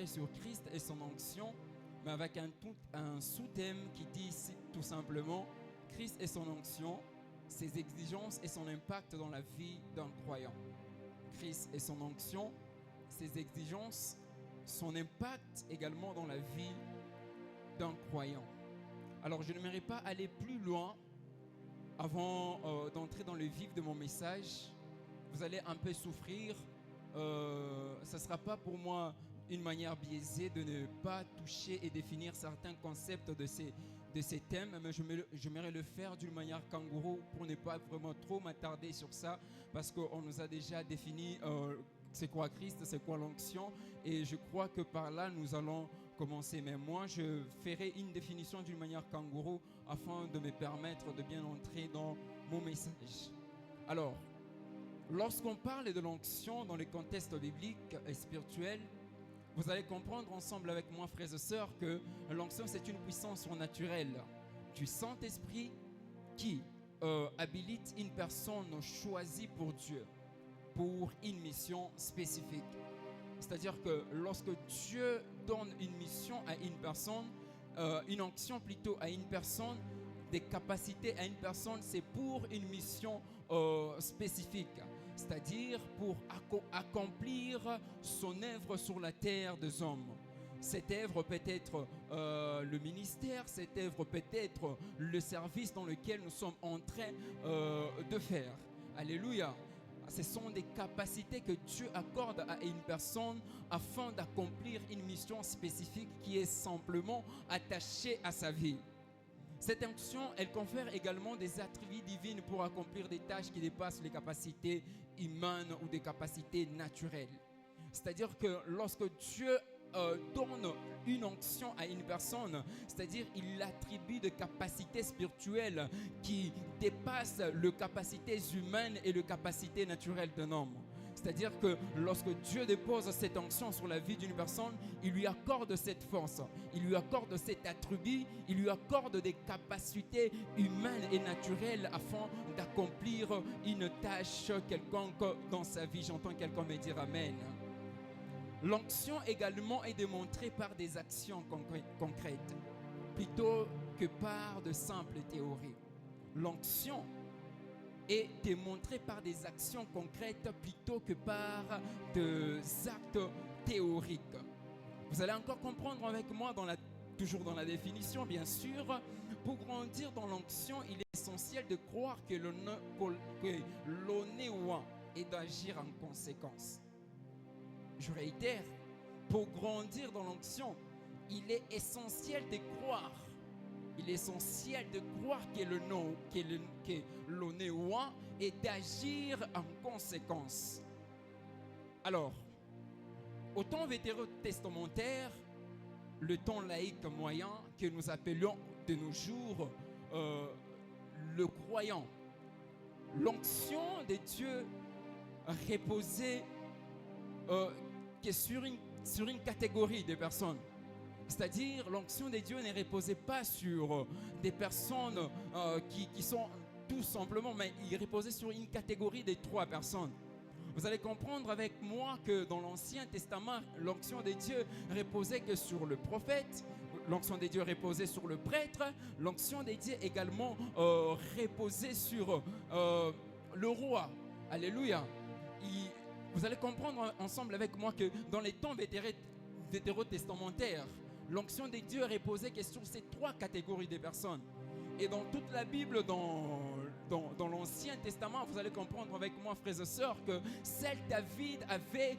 concentrer sur Christ et son onction, mais avec un sous-thème qui dit tout simplement Christ et son onction, ses exigences et son impact dans la vie d'un croyant. Christ et son onction, ses exigences, son impact également dans la vie d'un croyant. Alors je n'aimerais pas aller plus loin avant d'entrer dans le vif de mon message. Vous allez un peu souffrir. Ça ne sera pas pour moi une manière biaisée de ne pas toucher et définir certains concepts de ces thèmes, mais j'aimerais le faire d'une manière kangourou pour ne pas vraiment trop m'attarder sur ça, parce qu'on nous a déjà défini c'est quoi Christ, c'est quoi l'onction, et je crois que par là nous allons commencer. Mais moi je ferai une définition d'une manière kangourou afin de me permettre de bien entrer dans mon message. Alors, lorsqu'on parle de l'onction dans le contexte biblique et spirituel, vous allez comprendre ensemble avec moi, frères et sœurs, que l'onction c'est une puissance surnaturelle du Saint-Esprit qui habilite une personne choisie pour Dieu, pour une mission spécifique. C'est-à-dire que lorsque Dieu donne une mission à une personne, une onction plutôt à une personne, des capacités à une personne, c'est pour une mission spécifique, c'est-à-dire pour accomplir son œuvre sur la terre des hommes. Cette œuvre peut être le ministère, cette œuvre peut être le service dans lequel nous sommes en train de faire. Alléluia. Ce sont des capacités que Dieu accorde à une personne afin d'accomplir une mission spécifique qui est simplement attachée à sa vie. Cette onction, elle confère également des attributs divins pour accomplir des tâches qui dépassent les capacités humaines ou des capacités naturelles. C'est-à-dire que lorsque Dieu donne une onction à une personne, c'est-à-dire il attribue des capacités spirituelles qui dépassent les capacités humaines et les capacités naturelles d'un homme. C'est-à-dire que lorsque Dieu dépose cette onction sur la vie d'une personne, il lui accorde cette force, il lui accorde cet attribut, il lui accorde des capacités humaines et naturelles afin d'accomplir une tâche quelconque dans sa vie. J'entends quelqu'un me dire Amen. L'onction également est démontrée par des actions concrètes, plutôt que par de simples théories. L'onction est démontrée par des actions concrètes plutôt que par des actes théoriques. Vous allez encore comprendre avec moi, toujours dans la définition bien sûr, pour grandir dans l'onction, il est essentiel de croire que l'on est oint et d'agir en conséquence. Je réitère, pour grandir dans l'onction, il est essentiel de croire. Il est essentiel de croire que l'on est oint et d'agir en conséquence. Alors, au temps vétérotestamentaire, le temps laïque moyen que nous appelons de nos jours le croyant, l'onction de Dieu reposait que sur une catégorie de personnes. C'est-à-dire, l'onction de Dieu ne reposait pas sur des personnes qui sont tout simplement, mais il reposait sur une catégorie de 3 personnes. Vous allez comprendre avec moi que dans l'Ancien Testament, l'onction de Dieu reposait que sur le prophète, l'onction de Dieu reposait sur le prêtre, l'onction de Dieu également reposait sur le roi. Alléluia. Vous allez comprendre ensemble avec moi que dans les temps vétérotestamentaires, l'onction de Dieu reposait que sur ces 3 catégories de personnes. Et dans toute la Bible, dans l'Ancien Testament, vous allez comprendre avec moi, frères et sœurs, que seul David avait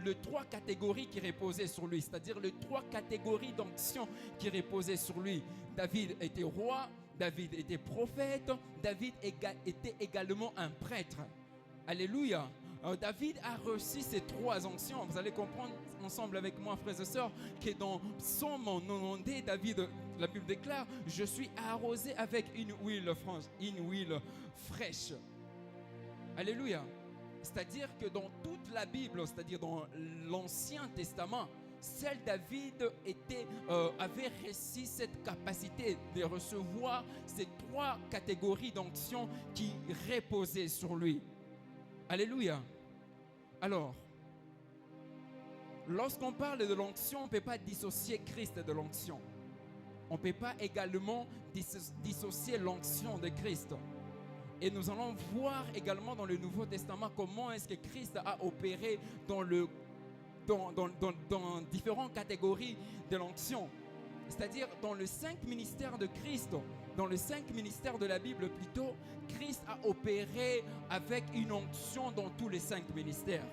les 3 catégories qui reposaient sur lui, c'est-à-dire les 3 catégories d'onction qui reposaient sur lui. David était roi, David était prophète, David était également un prêtre. Alléluia. David a reçu ces 3 onctions. Vous allez comprendre ensemble avec moi, frères et sœurs, que dans Psaume 90, David, la Bible déclare: je suis arrosé avec une huile fraîche. Alléluia. C'est-à-dire que dans toute la Bible, c'est-à-dire dans l'Ancien Testament, seul David avait reçu cette capacité de recevoir ces 3 catégories d'onction qui reposaient sur lui. Alléluia. Alors, Lorsqu'on parle de l'onction, on ne peut pas dissocier Christ de l'onction. On ne peut pas également dissocier l'onction de Christ. Et nous allons voir également dans le Nouveau Testament comment est-ce que Christ a opéré dans différentes catégories de l'onction. C'est-à-dire dans les 5 ministères de Christ, dans les 5 ministères de la Bible plutôt, Christ a opéré avec une onction dans tous les 5 ministères.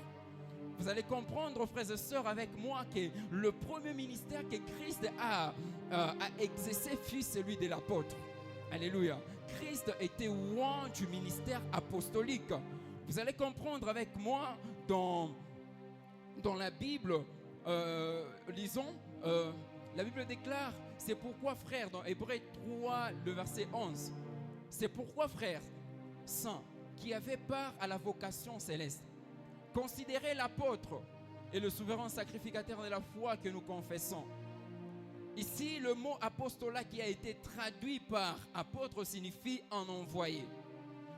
Vous allez comprendre, frères et sœurs, avec moi que le premier ministère que Christ a exercé fut celui de l'apôtre. Alléluia. Christ était loin du ministère apostolique. Vous allez comprendre avec moi dans la Bible, lisons, la Bible déclare, c'est pourquoi frères, dans Hébreux 3, le verset 11, c'est pourquoi frères, saints, qui avaient part à la vocation céleste, considérez l'apôtre et le souverain sacrificateur de la foi que nous confessons. Ici, le mot apostolat qui a été traduit par apôtre signifie un envoyé.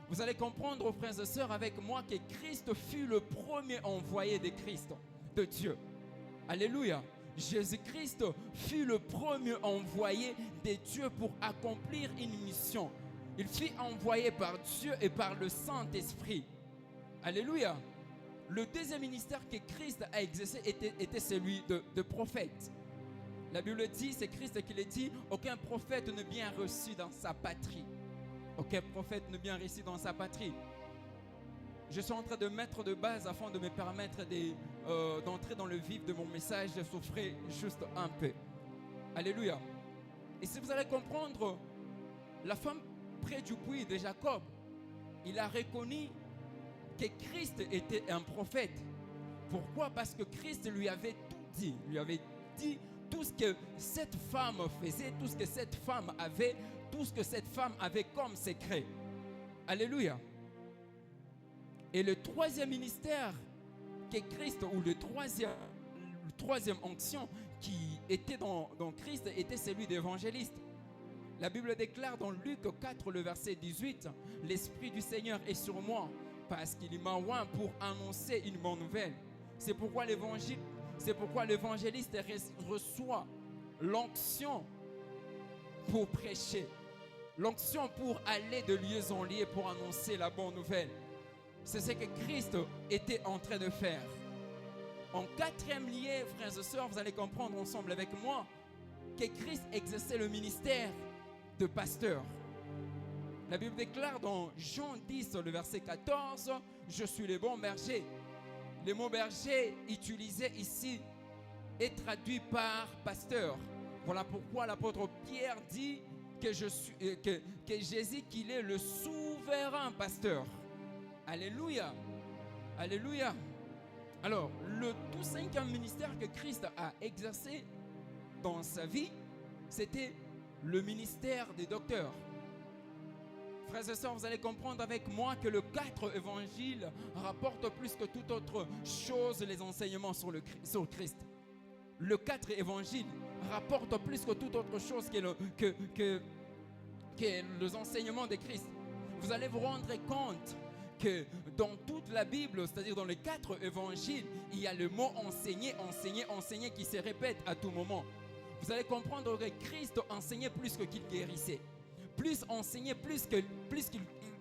Vous allez comprendre, frères et sœurs, avec moi que Christ fut le premier envoyé de Christ, de Dieu. Alléluia. Jésus-Christ fut le premier envoyé de Dieu pour accomplir une mission. Il fut envoyé par Dieu et par le Saint-Esprit. Alléluia. Le deuxième ministère que Christ a exercé était celui de prophète. La Bible dit, c'est Christ qui l'a dit, aucun prophète ne bien reçu dans sa patrie. Aucun prophète ne bien reçu dans sa patrie. Je suis en train de mettre de base afin de me permettre d'entrer dans le vif de mon message. Je souffrais juste un peu. Alléluia. Et si vous allez comprendre, la femme près du puits de Jacob, il a reconnu que Christ était un prophète. Pourquoi? Parce que Christ lui avait tout dit. Lui avait dit tout ce que cette femme faisait, tout ce que cette femme avait, tout ce que cette femme avait comme secret. Alléluia. Et le troisième ministère que Christ, ou le troisième onction qui était dans Christ, était celui d'évangéliste. La Bible déclare dans Luc 4, le verset 18, « L'Esprit du Seigneur est sur moi, parce qu'il m'a oint pour annoncer une bonne nouvelle. » C'est pourquoi l'évangéliste reçoit l'onction pour prêcher, l'onction pour aller de lieu en lieu pour annoncer la bonne nouvelle. C'est ce que Christ était en train de faire. En quatrième lieu, frères et sœurs, vous allez comprendre ensemble avec moi que Christ exerçait le ministère de pasteur. La Bible déclare dans Jean 10, le verset 14, « Je suis le bon berger ». Le mot berger utilisé ici est traduit par pasteur. Voilà pourquoi l'apôtre Pierre dit que Jésus qu'il est le souverain pasteur. Alléluia. Alléluia. Alors, le tout cinquième ministère que Christ a exercé dans sa vie, c'était le ministère des docteurs. Frères et sœurs, vous allez comprendre avec moi que le 4 évangile rapporte plus que toute autre chose les enseignements sur Christ. Le 4 évangile rapporte plus que toute autre chose que les enseignements de Christ. Vous allez vous rendre compte que dans toute la Bible, c'est-à-dire dans les 4 évangiles, il y a le mot enseigner, enseigner, enseigner qui se répète à tout moment. Vous allez comprendre que Christ enseignait plus que qu'il guérissait. Plus enseignait, plus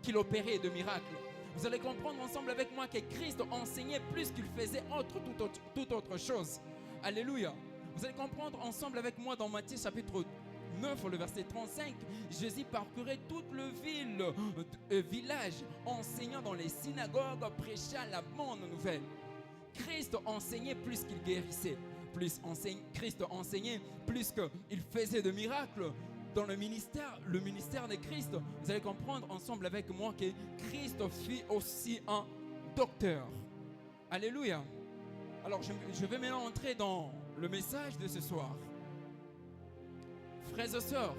qu'il opérait de miracles. Vous allez comprendre ensemble avec moi que Christ enseignait plus qu'il faisait toute autre chose. Alléluia. Vous allez comprendre ensemble avec moi dans Matthieu chapitre 9, le verset 35, Jésus parcourait toute le village, enseignant dans les synagogues, prêchant la bonne nouvelle. Christ enseignait plus qu'il guérissait. Christ enseignait plus qu'il faisait de miracles. Dans le ministère de Christ, vous allez comprendre ensemble avec moi que Christ fut aussi un docteur. Alléluia. Alors je vais maintenant entrer dans le message de ce soir. Frères et sœurs,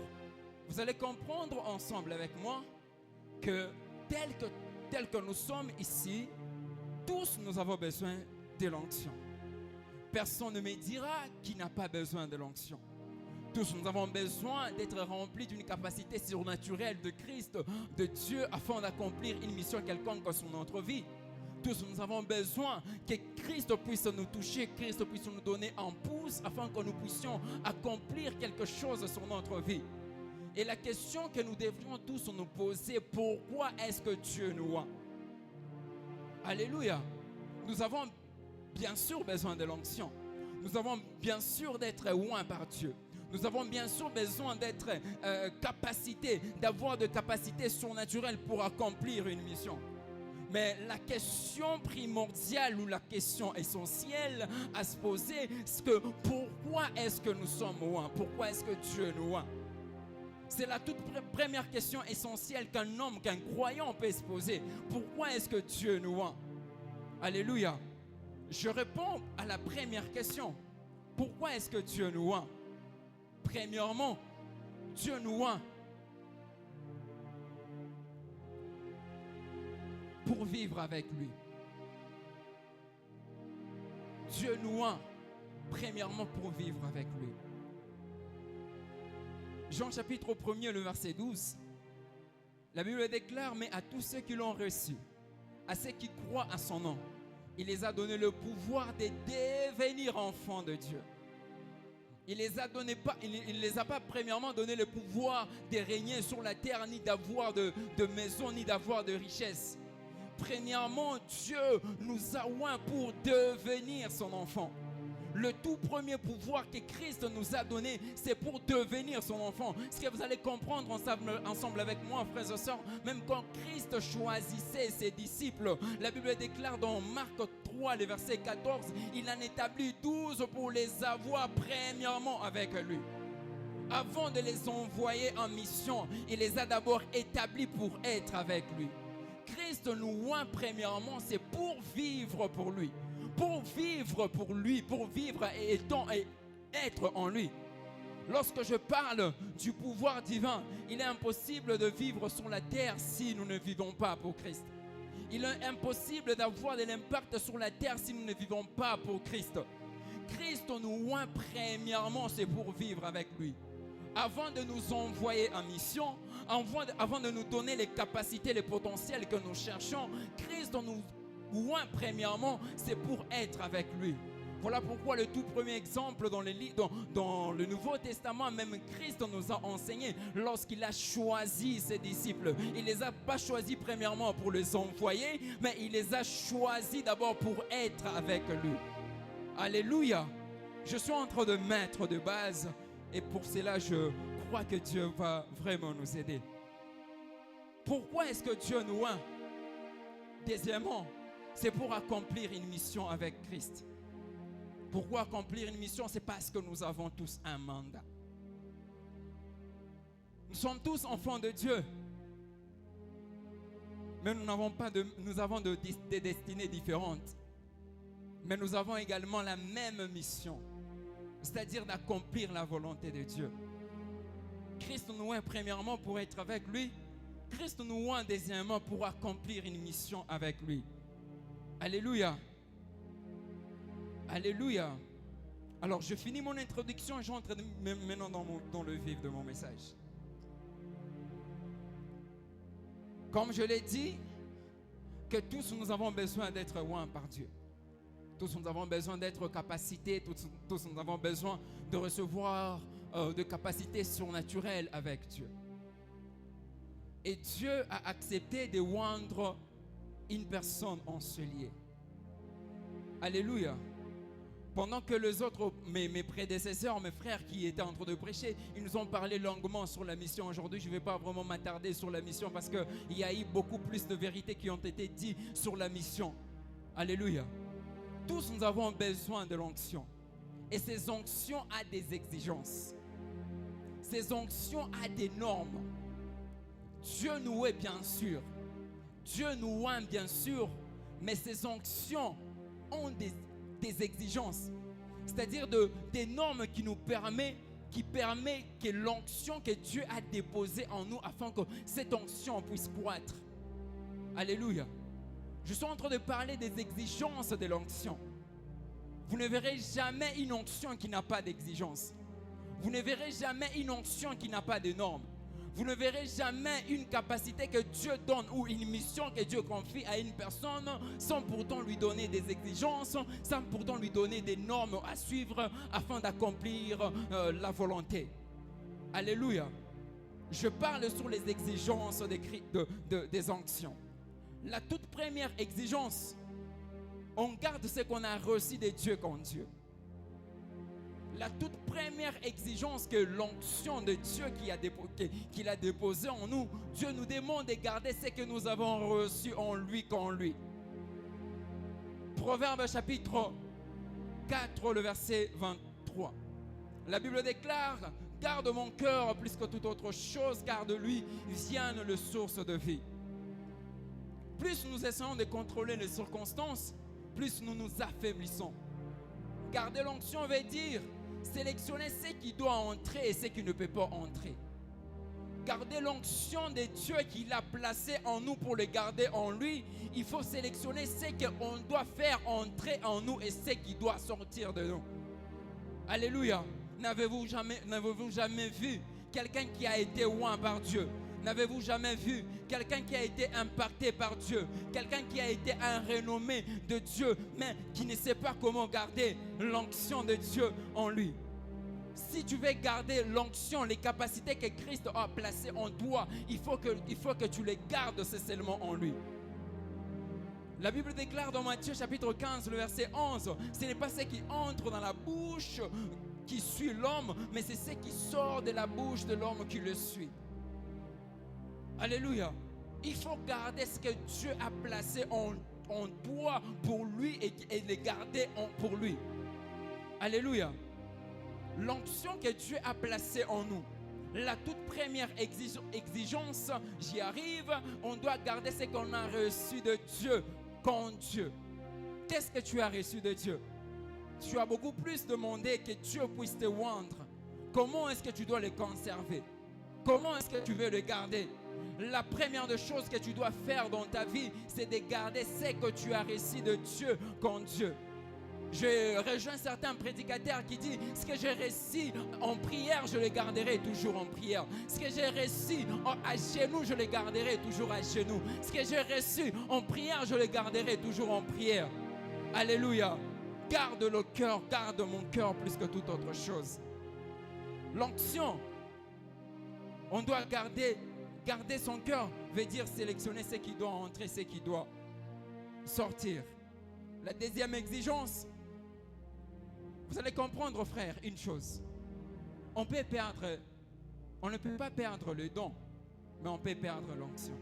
vous allez comprendre ensemble avec moi que tel que nous sommes ici, tous nous avons besoin de l'onction. Personne ne me dira qu'il n'a pas besoin de l'onction. Tous nous avons besoin d'être remplis d'une capacité surnaturelle de Christ, de Dieu, afin d'accomplir une mission quelconque sur notre vie. Tous nous avons besoin que Christ puisse nous toucher, Christ puisse nous donner un pouce afin que nous puissions accomplir quelque chose sur notre vie. Et la question que nous devrions tous nous poser, pourquoi est-ce que Dieu nous oint? Alléluia. Nous avons bien sûr besoin de l'onction. Nous avons bien sûr d'être oints par Dieu. Nous avons bien sûr besoin d'être d'avoir de capacités surnaturelles pour accomplir une mission. Mais la question primordiale ou la question essentielle à se poser, c'est que pourquoi est-ce que nous sommes oints? Pourquoi est-ce que Dieu nous oint? C'est la toute première question essentielle qu'un homme, qu'un croyant peut se poser. Pourquoi est-ce que Dieu nous oint? Alléluia. Je réponds à la première question. Pourquoi est-ce que Dieu nous oint? Premièrement, Dieu nous oint pour vivre avec lui. Dieu nous oint premièrement pour vivre avec lui. Jean chapitre 1er, le verset 12, la Bible déclare: mais à tous ceux qui l'ont reçu, à ceux qui croient à son nom, il les a donné le pouvoir de devenir enfants de Dieu. Il ne les a pas premièrement donné le pouvoir de régner sur la terre, ni d'avoir de maison, ni d'avoir de richesse. Premièrement, Dieu nous a oints pour devenir son enfant. Le tout premier pouvoir que Christ nous a donné, c'est pour devenir son enfant. Ce que vous allez comprendre ensemble avec moi, frères et sœurs, même quand Christ choisissait ses disciples, la Bible déclare dans Marc 3, le verset 14, il en établit 12 pour les avoir premièrement avec lui. Avant de les envoyer en mission, il les a d'abord établis pour être avec lui. Christ nous oint premièrement, c'est pour vivre pour lui. Pour vivre pour lui, pour vivre et être en lui. Lorsque je parle du pouvoir divin, il est impossible de vivre sur la terre si nous ne vivons pas pour Christ. Il est impossible d'avoir de l'impact sur la terre si nous ne vivons pas pour Christ. Christ nous oint premièrement, c'est pour vivre avec lui. Avant de nous envoyer en mission, avant de nous donner les capacités, les potentiels que nous cherchons, Christ nous oint premièrement, c'est pour être avec lui. Voilà pourquoi le tout premier exemple dans le Nouveau Testament, même Christ nous a enseigné lorsqu'il a choisi ses disciples. Il ne les a pas choisis premièrement pour les envoyer, mais il les a choisis d'abord pour être avec lui. Alléluia. Je suis en train de mettre de base et pour cela je crois que Dieu va vraiment nous aider. Pourquoi est-ce que Dieu nous oint? Deuxièmement, c'est pour accomplir une mission avec Christ. Pourquoi accomplir une mission? C'est parce que nous avons tous un mandat. Nous sommes tous enfants de Dieu. Mais nous avons des destinées différentes. Mais nous avons également la même mission. C'est-à-dire d'accomplir la volonté de Dieu. Christ nous oint premièrement pour être avec lui. Christ nous oint deuxièmement pour accomplir une mission avec lui. Alléluia. Alléluia. Alors je finis mon introduction et j'entre maintenant dans le vif de mon message. Comme je l'ai dit, que tous nous avons besoin d'être oints par Dieu. Tous nous avons besoin d'être capacités, tous nous avons besoin de recevoir de capacités surnaturelles avec Dieu. Et Dieu a accepté de oindre une personne en ce lieu. Alléluia. Pendant que les autres, mes prédécesseurs, mes frères qui étaient en train de prêcher, ils nous ont parlé longuement sur la mission. Aujourd'hui, je ne vais pas vraiment m'attarder sur la mission parce qu'il y a eu beaucoup plus de vérités qui ont été dites sur la mission. Alléluia. Tous nous avons besoin de l'onction. Et ces onctions ont des exigences. Ces onctions ont des normes. Dieu nous est bien sûr. Dieu nous aime bien sûr. Mais ces onctions ont des exigences. C'est-à-dire des normes qui permettent que l'onction que Dieu a déposée en nous afin que cette onction puisse croître. Alléluia. Je suis en train de parler des exigences de l'onction. Vous ne verrez jamais une onction qui n'a pas d'exigence. Vous ne verrez jamais une onction qui n'a pas de normes. Vous ne verrez jamais une capacité que Dieu donne ou une mission que Dieu confie à une personne sans pourtant lui donner des exigences, sans pourtant lui donner des normes à suivre afin d'accomplir la volonté. Alléluia. Je parle sur les exigences des onctions. La toute première exigence, on garde ce qu'on a reçu de Dieu comme Dieu. La toute première exigence que l'onction de Dieu qu'il a déposée en nous, Dieu nous demande de garder ce que nous avons reçu en lui qu'en lui. Proverbe chapitre 4, le verset 23. La Bible déclare: garde mon cœur plus que toute autre chose, car de lui viennent les sources de vie. Plus nous essayons de contrôler les circonstances, plus nous nous affaiblissons. Garder l'onction veut dire sélectionner ce qui doit entrer et ce qui ne peut pas entrer. Garder l'onction de Dieu qu'il a placé en nous pour le garder en lui, il faut sélectionner ce qu'on doit faire entrer en nous et ce qui doit sortir de nous. Alléluia. N'avez-vous jamais vu quelqu'un qui a été oint par Dieu? N'avez-vous jamais vu quelqu'un qui a été impacté par Dieu? Quelqu'un qui a été un renommé de Dieu, mais qui ne sait pas comment garder l'onction de Dieu en lui? Si tu veux garder l'onction, les capacités que Christ a placées en toi, il faut que tu les gardes seulement en lui. La Bible déclare dans Matthieu chapitre 15, le verset 11, ce n'est pas ce qui entre dans la bouche qui suit l'homme, mais c'est ce qui sort de la bouche de l'homme qui le suit. Alléluia. Il faut garder ce que Dieu a placé en toi pour lui et le garder pour lui. Alléluia. L'onction que Dieu a placée en nous. La toute première exigence, j'y arrive, on doit garder ce qu'on a reçu de Dieu qu'en Dieu. Qu'est-ce que tu as reçu de Dieu? Tu as beaucoup plus demandé que Dieu puisse te oindre. Comment est-ce que tu dois le conserver? Comment est-ce que tu veux le garder? La première des choses que tu dois faire dans ta vie, c'est de garder ce que tu as reçu de Dieu qu'en Dieu. Je rejoins certains prédicateurs qui disent: ce que j'ai reçu en prière, je le garderai toujours en prière. Ce que j'ai reçu à genoux, je le garderai toujours à genoux. Ce que j'ai reçu en prière, je le garderai toujours en prière. Alléluia. Garde le cœur, garde mon cœur plus que toute autre chose. L'onction, on doit garder son cœur, veut dire sélectionner ce qui doit entrer, ce qui doit sortir. La deuxième exigence, vous allez comprendre, frère, une chose. On ne peut pas perdre le don, mais on peut perdre l'onction.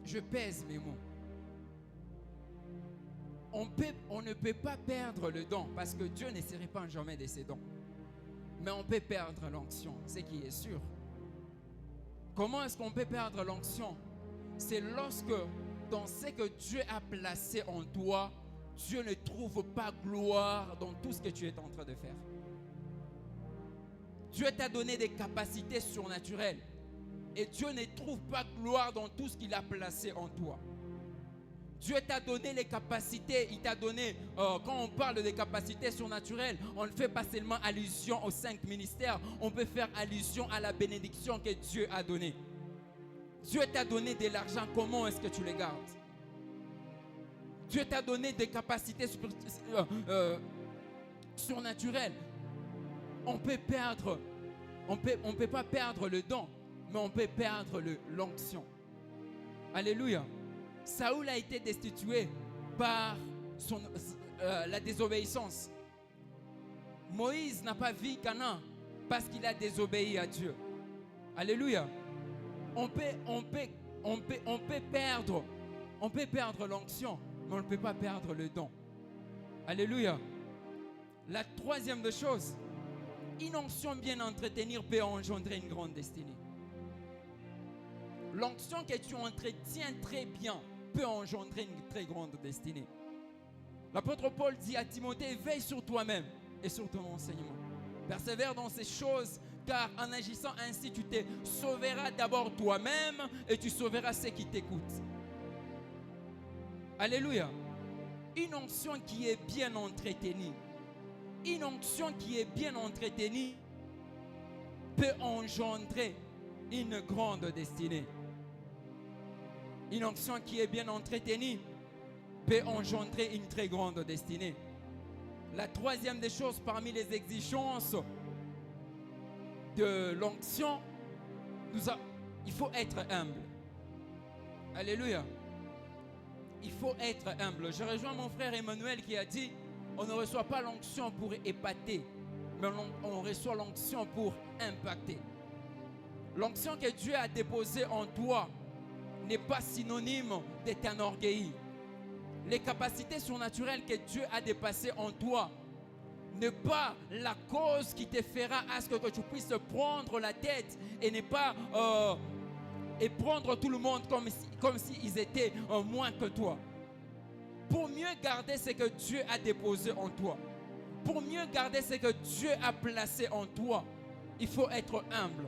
Je pèse mes mots. On ne peut pas perdre le don, parce que Dieu ne se répand jamais de ses dons. Mais on peut perdre l'onction, ce qui est sûr. Comment est-ce qu'on peut perdre l'onction? C'est lorsque, dans ce que Dieu a placé en toi, Dieu ne trouve pas gloire dans tout ce que tu es en train de faire. Dieu t'a donné des capacités surnaturelles et Dieu ne trouve pas gloire dans tout ce qu'il a placé en toi. Dieu t'a donné les capacités, il t'a donné, quand on parle des capacités surnaturelles, on ne fait pas seulement allusion aux 5 ministères, on peut faire allusion à la bénédiction que Dieu a donnée. Dieu t'a donné de l'argent, comment est-ce que tu les gardes? Dieu t'a donné des capacités surnaturelles. On peut pas perdre le don, mais on peut perdre l'onction. Alléluia. Saoul a été destitué par la désobéissance. Moïse n'a pas vu Canaan parce qu'il a désobéi à Dieu. Alléluia. On peut perdre l'onction, mais on ne peut pas perdre le don. Alléluia. La troisième des choses, une onction bien entretenue peut engendrer une grande destinée. L'onction que tu entretiens très bien peut engendrer une très grande destinée. L'apôtre Paul dit à Timothée: veille sur toi-même et sur ton enseignement. Persévère dans ces choses, car en agissant ainsi, tu te sauveras d'abord toi-même et tu sauveras ceux qui t'écoutent. Alléluia. Une onction qui est bien entretenue. Une onction qui est bien entretenue peut engendrer une grande destinée. Une onction qui est bien entretenue peut engendrer une très grande destinée. La troisième des choses parmi les exigences de l'onction, il faut être humble. Alléluia. Il faut être humble. Je rejoins mon frère Emmanuel qui a dit, on ne reçoit pas l'onction pour épater, mais on reçoit l'onction pour impacter. L'onction que Dieu a déposée en toi n'est pas synonyme d'être un orgueil. Les capacités surnaturelles que Dieu a dépassées en toi n'est pas la cause qui te fera à ce que tu puisses prendre la tête et ne pas et prendre tout le monde comme s'ils étaient moins que toi. Pour mieux garder ce que Dieu a déposé en toi, pour mieux garder ce que Dieu a placé en toi, il faut être humble.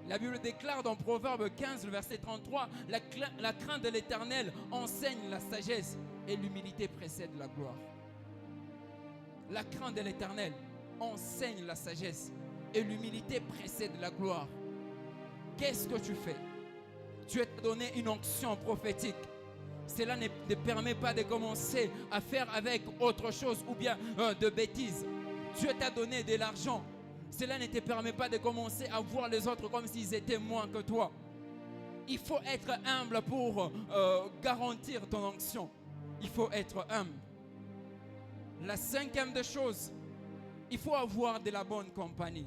La Bible déclare dans Proverbe 15, le verset 33, la crainte de l'Éternel enseigne la sagesse et l'humilité précède la gloire. La crainte de l'Éternel enseigne la sagesse et l'humilité précède la gloire. Qu'est-ce que tu fais? Dieu t'a donné une onction prophétique. Cela ne te permet pas de commencer à faire avec autre chose ou bien de bêtises. Dieu t'a donné de l'argent. Cela ne te permet pas de commencer à voir les autres comme s'ils étaient moins que toi. Il faut être humble pour garantir ton onction. Il faut être humble. La cinquième des choses, il faut avoir de la bonne compagnie.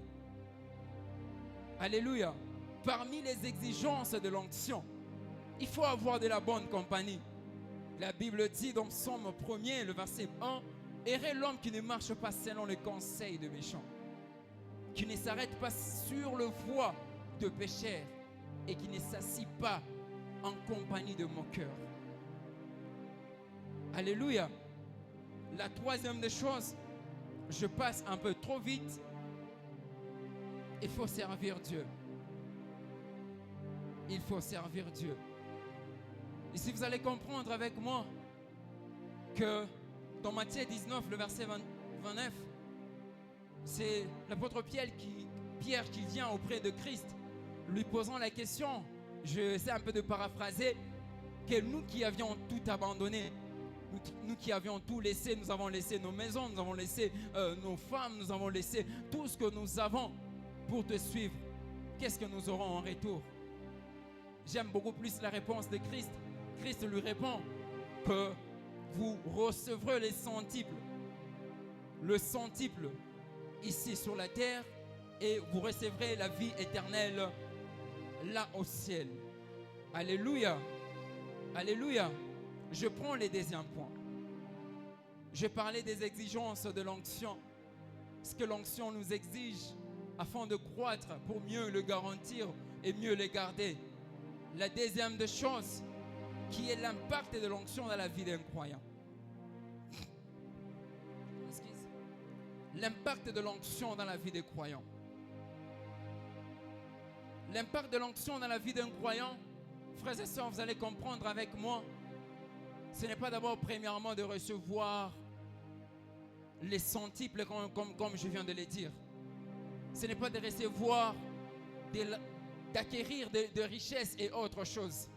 Alléluia. Parmi les exigences de l'onction, il faut avoir de la bonne compagnie. La Bible dit dans Psaume 1er, le verset 1, « Heureux l'homme qui ne marche pas selon les conseils de méchants, qui ne s'arrête pas sur le voie de pécheurs et qui ne s'assit pas en compagnie de moqueurs. » Alléluia. La troisième des choses, je passe un peu trop vite, il faut servir Dieu. Il faut servir Dieu. Et si vous allez comprendre avec moi que dans Matthieu 19, le verset 29, c'est l'apôtre Pierre qui vient auprès de Christ, lui posant la question, je sais un peu de paraphraser, que nous qui avions tout abandonné, nous qui avions tout laissé, nous avons laissé nos maisons, nous avons laissé nos femmes, nous avons laissé tout ce que nous avons pour te suivre. Qu'est-ce que nous aurons en retour? J'aime beaucoup plus la réponse de Christ. Christ lui répond que vous recevrez les centuples. Le centuple ici sur la terre et vous recevrez la vie éternelle là au ciel. Alléluia. Alléluia. Je prends le deuxième point. Je parlais des exigences de l'onction. Ce que l'onction nous exige afin de croître pour mieux le garantir et mieux le garder. La deuxième des choses qui est l'impact de l'onction dans la vie d'un croyant. L'impact de l'onction dans la vie des croyants. L'impact de l'onction dans la vie d'un croyant, frères et sœurs, vous allez comprendre avec moi, ce n'est pas d'abord premièrement de recevoir les centuples comme je viens de le dire. Ce n'est pas de recevoir, d'acquérir de richesses et autre chose.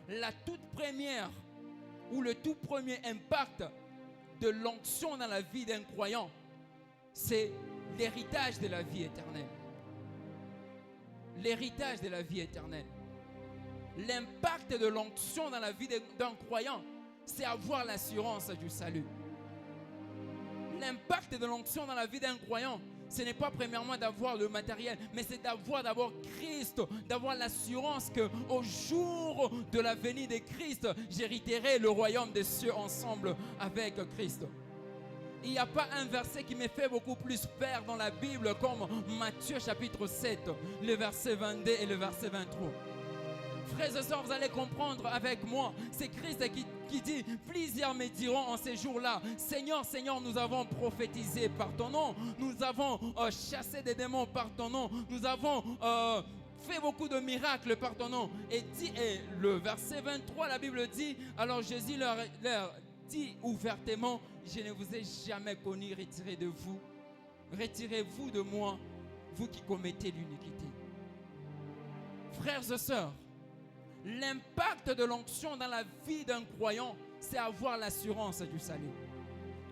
La toute première ou le tout premier impact de l'onction dans la vie d'un croyant, c'est l'héritage de la vie éternelle. L'héritage de la vie éternelle. L'impact de l'onction dans la vie d'un croyant, c'est avoir l'assurance du salut. L'impact de l'onction dans la vie d'un croyant, ce n'est pas premièrement d'avoir le matériel, mais c'est d'avoir d'abord Christ, d'avoir l'assurance qu'au jour de la venue de Christ, j'hériterai le royaume des cieux ensemble avec Christ. Il n'y a pas un verset qui me fait beaucoup plus peur dans la Bible comme Matthieu chapitre 7, le verset 22 et le verset 23. Frères et sœurs, vous allez comprendre avec moi, c'est Christ qui dit, plusieurs me diront en ces jours-là, Seigneur, Seigneur, nous avons prophétisé par ton nom, nous avons chassé des démons par ton nom, nous avons fait beaucoup de miracles par ton nom. Et le verset 23, la Bible dit, alors Jésus leur dit ouvertement, je ne vous ai jamais connu, retirez-vous de moi, vous qui commettez l'iniquité. Frères et sœurs, l'impact de l'onction dans la vie d'un croyant, c'est avoir l'assurance du salut.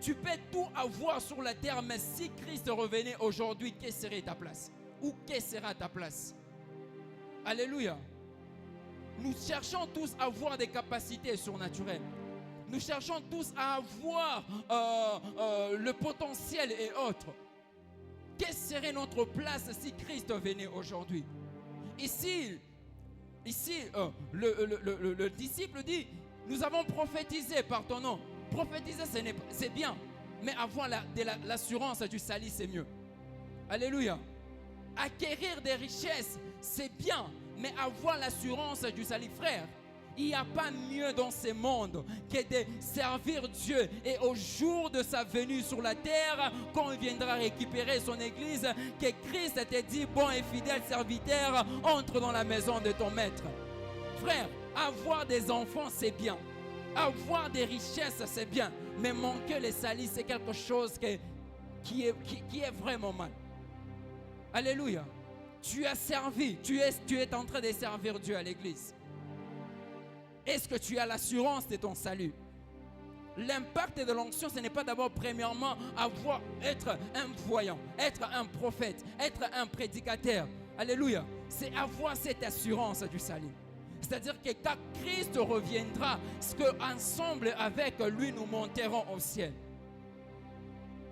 Tu peux tout avoir sur la terre, mais si Christ revenait aujourd'hui, quelle serait ta place? Ou quelle sera ta place? Alléluia. Nous cherchons tous à avoir des capacités surnaturelles. Nous cherchons tous à avoir le potentiel et autres. Quelle serait notre place si Christ venait aujourd'hui? Ici, le disciple dit, nous avons prophétisé par ton nom. Prophétiser, c'est bien, mais avoir l'assurance du salut, c'est mieux. Alléluia. Acquérir des richesses, c'est bien, mais avoir l'assurance du salut, frère. Il n'y a pas mieux dans ce monde que de servir Dieu. Et au jour de sa venue sur la terre, quand il viendra récupérer son église, que Christ te dit, bon et fidèle serviteur, entre dans la maison de ton maître. Frère, avoir des enfants, c'est bien. Avoir des richesses, c'est bien. Mais manquer le salut, c'est quelque chose qui est vraiment mal. Alléluia. Tu as servi, tu es en train de servir Dieu à l'église. Est-ce que tu as l'assurance de ton salut? L'impact de l'onction, ce n'est pas d'abord premièrement être un voyant, être un prophète, être un prédicateur. Alléluia. C'est avoir cette assurance du salut. C'est-à-dire que quand Christ reviendra, ce qu'ensemble avec lui nous monterons au ciel.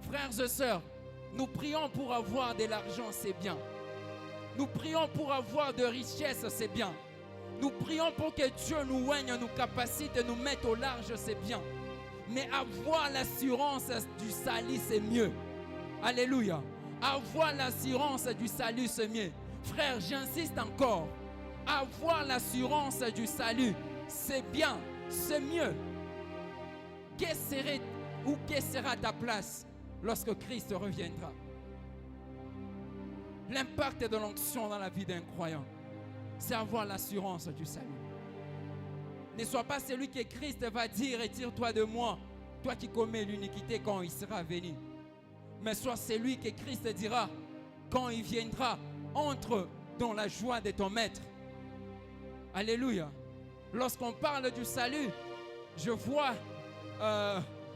Frères et sœurs, nous prions pour avoir de l'argent, c'est bien. Nous prions pour avoir de richesses, c'est bien. Nous prions pour que Dieu nous oigne, nous capacite, nous mette au large, c'est bien. Mais avoir l'assurance du salut, c'est mieux. Alléluia. Avoir l'assurance du salut, c'est mieux. Frère, j'insiste encore. Avoir l'assurance du salut, c'est bien, c'est mieux. Quelle sera ta place lorsque Christ reviendra? L'impact de l'onction dans la vie d'un croyant, c'est avoir l'assurance du salut. Ne sois pas celui que Christ va dire, retire-toi de moi, toi qui commets l'iniquité quand il sera venu. Mais sois celui que Christ dira, quand il viendra, entre dans la joie de ton maître. Alléluia. Lorsqu'on parle du salut, je vois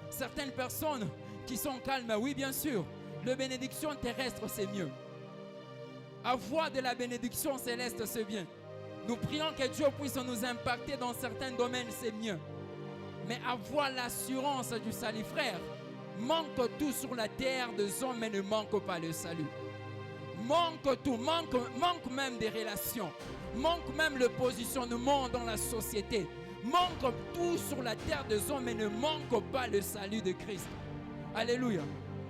certaines personnes qui sont calmes. Oui, bien sûr, la bénédiction terrestre, c'est mieux. Avoir de la bénédiction céleste, c'est bien. Nous prions que Dieu puisse nous impacter dans certains domaines, c'est mieux. Mais avoir l'assurance du salut, frère, manque tout sur la terre des hommes, mais ne manque pas le salut. Manque tout, manque même des relations, manque même le positionnement dans la société, manque tout sur la terre des hommes, mais ne manque pas le salut de Christ. Alléluia.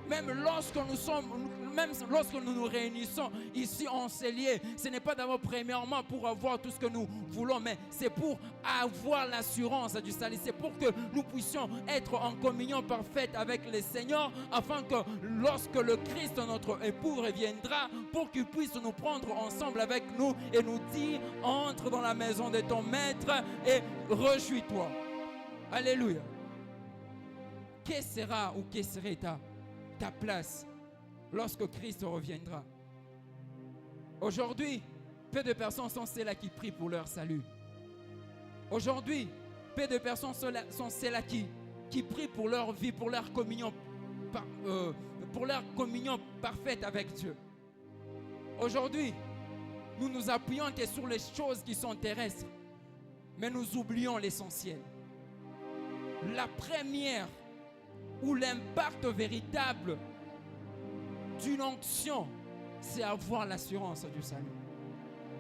Même lorsque nous nous réunissons ici en cellier, ce n'est pas d'abord premièrement pour avoir tout ce que nous voulons, mais c'est pour avoir l'assurance du salut. C'est pour que nous puissions être en communion parfaite avec le Seigneur, afin que lorsque le Christ, notre époux, reviendra, pour qu'il puisse nous prendre ensemble avec nous et nous dire, entre dans la maison de ton maître et réjouis-toi. Alléluia. Quelle sera ou quelle serait ta place lorsque Christ reviendra? Aujourd'hui, peu de personnes sont celles-là qui prient pour leur salut. Aujourd'hui, peu de personnes sont celles-là qui prient pour leur vie, pour leur communion parfaite avec Dieu. Aujourd'hui, nous nous appuyons que sur les choses qui sont terrestres, mais nous oublions l'essentiel. La première ou l'impact véritable d'une onction, c'est avoir l'assurance du salut.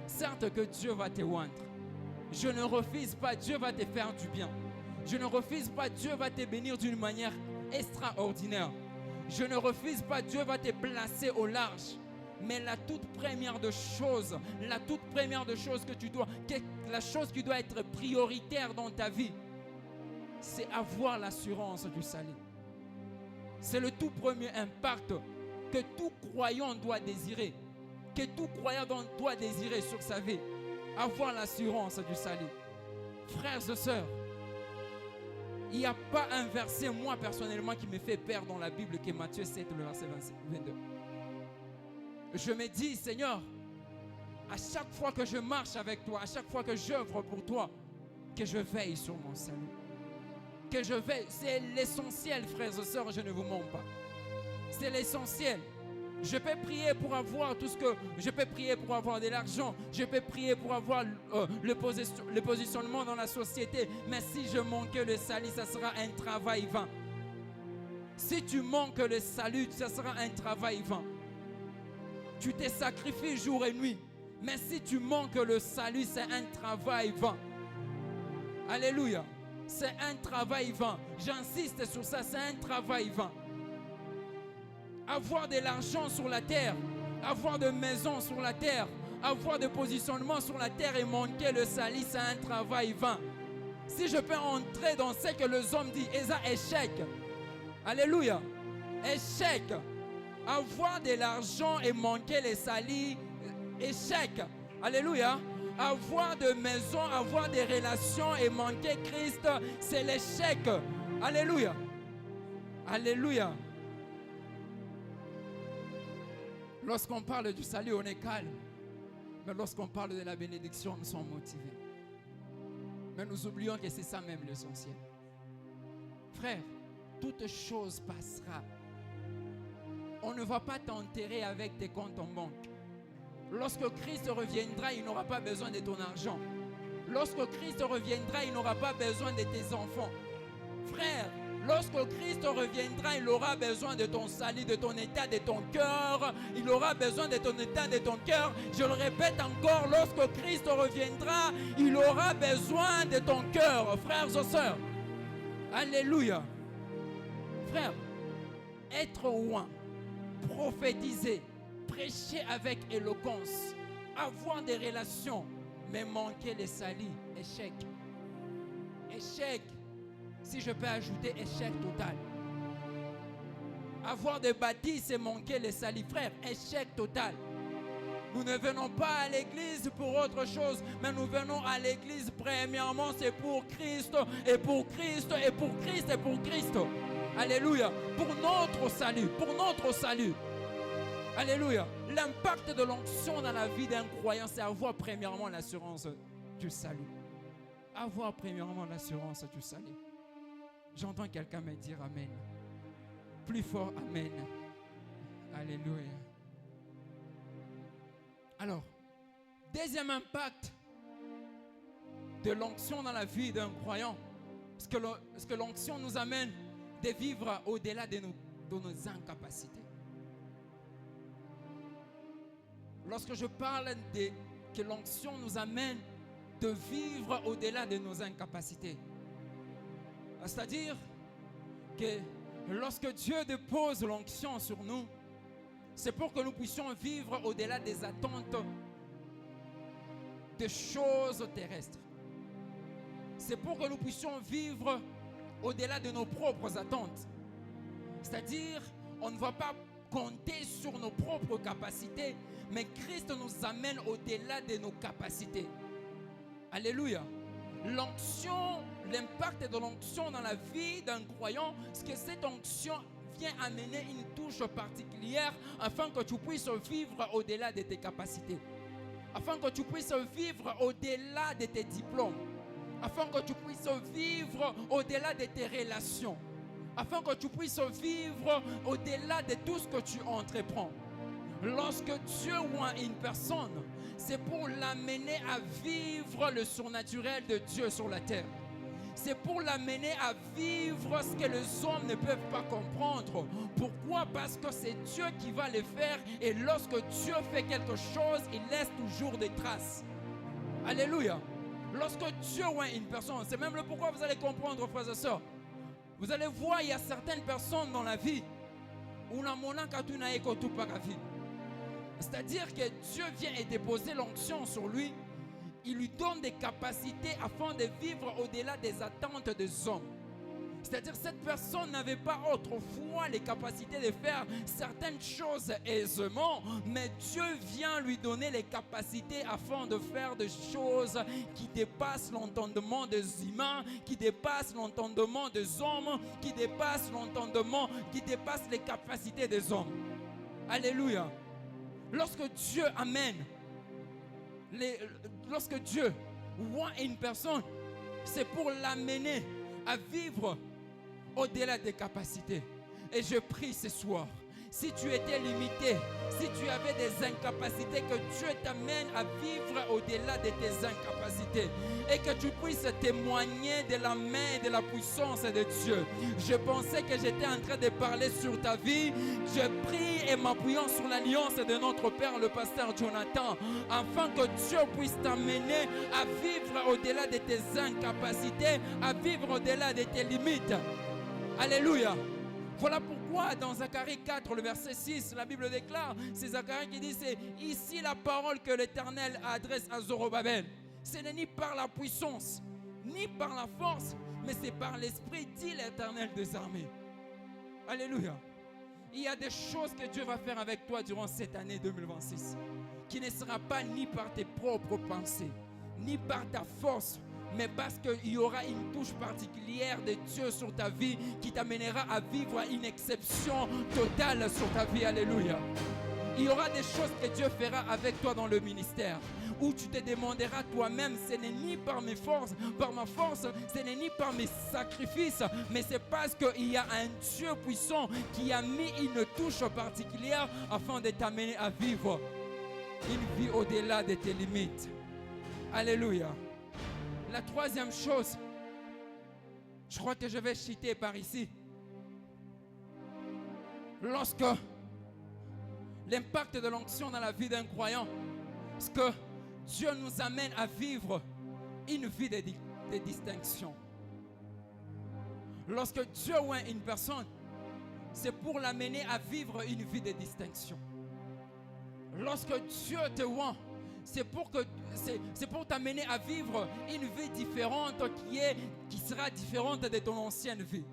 Certes que Dieu va te oindre. Je ne refuse pas, Dieu va te faire du bien. Je ne refuse pas, Dieu va te bénir d'une manière extraordinaire. Je ne refuse pas, Dieu va te placer au large. Mais la toute première de choses la chose qui doit être prioritaire dans ta vie, c'est avoir l'assurance du salut. C'est le tout premier impact que tout croyant doit désirer. Que tout croyant doit désirer sur sa vie. Avoir l'assurance du salut. Frères et sœurs, il n'y a pas un verset, moi personnellement, qui me fait peur dans la Bible, que Matthieu 7, le verset 22. je me dis, Seigneur, à chaque fois que je marche avec toi, à chaque fois que j'œuvre pour toi, que je veille sur mon salut. Que je veille, c'est l'essentiel, frères et sœurs, je ne vous mens pas. C'est l'essentiel. Je peux prier pour avoir tout ce que... Je peux prier pour avoir de l'argent. Je peux prier pour avoir le positionnement dans la société. Mais si je manque le salut, ça sera un travail vain. Si tu manques le salut, ça sera un travail vain. Tu te sacrifies jour et nuit. Mais si tu manques le salut, c'est un travail vain. Alléluia. C'est un travail vain. J'insiste sur ça, c'est un travail vain. Avoir de l'argent sur la terre, avoir de maisons sur la terre, avoir de positionnement sur la terre et manquer le salut, c'est un travail vain. Si je peux entrer dans ce que les hommes disent, et ça, échec. Alléluia. Échec. Avoir de l'argent et manquer le salut, échec. Alléluia. Avoir de maison, avoir des relations et manquer Christ, c'est l'échec. Alléluia. Alléluia. Lorsqu'on parle du salut, on est calme. Mais lorsqu'on parle de la bénédiction, nous sommes motivés. Mais nous oublions que c'est ça même l'essentiel. Frère, toute chose passera. On ne va pas t'enterrer avec tes comptes en banque. Lorsque Christ reviendra, il n'aura pas besoin de ton argent. Lorsque Christ reviendra, il n'aura pas besoin de tes enfants. Frère, lorsque Christ reviendra, il aura besoin de ton salut, de ton état, de ton cœur. Il aura besoin de ton état, de ton cœur. Je le répète encore, lorsque Christ reviendra, il aura besoin de ton cœur, frères et sœurs. Alléluia. Frère, être loin, prophétiser, prêcher avec éloquence, avoir des relations, mais manquer le salut, échec. Échec. Si je peux ajouter échec total. Avoir des bâtisses et manquer le salut, frère, échec total. Nous ne venons pas à l'église pour autre chose, mais nous venons à l'église premièrement, c'est pour Christ, et pour Christ, et pour Christ, et pour Christ. Alléluia. Pour notre salut, pour notre salut. Alléluia. L'impact de l'onction dans la vie d'un croyant, c'est avoir premièrement l'assurance du salut. Avoir premièrement l'assurance du salut. J'entends quelqu'un me dire Amen. Plus fort, Amen. Alléluia. Alors, deuxième impact de l'onction dans la vie d'un croyant, ce que l'onction nous amène de vivre au-delà de nos incapacités. Lorsque je parle que l'onction nous amène de vivre au-delà de nos incapacités, c'est-à-dire que lorsque Dieu dépose l'onction sur nous, c'est pour que nous puissions vivre au-delà des attentes des choses terrestres. C'est pour que nous puissions vivre au-delà de nos propres attentes. C'est-à-dire, on ne va pas compter sur nos propres capacités, mais Christ nous amène au-delà de nos capacités. Alléluia. L'onction, l'impact de l'onction dans la vie d'un croyant, c'est que cette onction vient amener une touche particulière afin que tu puisses vivre au-delà de tes capacités. Afin que tu puisses vivre au-delà de tes diplômes. Afin que tu puisses vivre au-delà de tes relations. Afin que tu puisses vivre au-delà de tout ce que tu entreprends. Lorsque Dieu voit une personne, c'est pour l'amener à vivre le surnaturel de Dieu sur la terre. C'est pour l'amener à vivre ce que les hommes ne peuvent pas comprendre. Pourquoi? Parce que c'est Dieu qui va le faire. Et lorsque Dieu fait quelque chose, il laisse toujours des traces. Alléluia. Lorsque Dieu voit une personne, c'est même le pourquoi vous allez comprendre, frères et sœurs. Vous allez voir, il y a certaines personnes dans la vie où la monaka tu n'as pas la vie. C'est-à-dire que Dieu vient et déposer l'onction sur lui. Il lui donne des capacités afin de vivre au-delà des attentes des hommes. C'est-à-dire que cette personne n'avait pas autrefois les capacités de faire certaines choses aisément, mais Dieu vient lui donner les capacités afin de faire des choses qui dépassent l'entendement des humains, qui dépassent l'entendement des hommes, qui dépassent l'entendement, qui dépassent les capacités des hommes. Alléluia. Lorsque Dieu amène, lorsque Dieu voit une personne, c'est pour l'amener à vivre au-delà des capacités. Et je prie ce soir, si tu étais limité, si tu avais des incapacités, que Dieu t'amène à vivre au-delà de tes incapacités et que tu puisses témoigner de la main et de la puissance de Dieu. Je pensais que j'étais en train de parler sur ta vie. Je prie et m'appuyant sur l'alliance de notre Père, le pasteur Jonathan, afin que Dieu puisse t'amener à vivre au-delà de tes incapacités, à vivre au-delà de tes limites. Alléluia. Voilà pourquoi dans Zacharie 4, le verset 6, la Bible déclare, c'est Zacharie qui dit, c'est ici la parole que l'Éternel adresse à Zorobabel. Ce n'est ni par la puissance, ni par la force, mais c'est par l'Esprit, dit l'Éternel des armées. Alléluia. Il y a des choses que Dieu va faire avec toi durant cette année 2026, qui ne sera pas ni par tes propres pensées, ni par ta force, mais parce qu'il y aura une touche particulière de Dieu sur ta vie qui t'amènera à vivre une exception totale sur ta vie. Alléluia. Il y aura des choses que Dieu fera avec toi dans le ministère, où tu te demanderas toi-même, ce n'est ni par mes forces, par ma force, ce n'est ni par mes sacrifices, mais c'est parce qu'il y a un Dieu puissant qui a mis une touche particulière afin de t'amener à vivre une vie au-delà de tes limites. Alléluia. La troisième chose, je crois que je vais citer par ici. Lorsque l'impact de l'onction dans la vie d'un croyant, c'est que Dieu nous amène à vivre une vie de distinction. Lorsque Dieu oint une personne, c'est pour l'amener à vivre une vie de distinction. Lorsque Dieu te oint, c'est pour t'amener à vivre une vie différente qui sera différente de ton ancienne vie.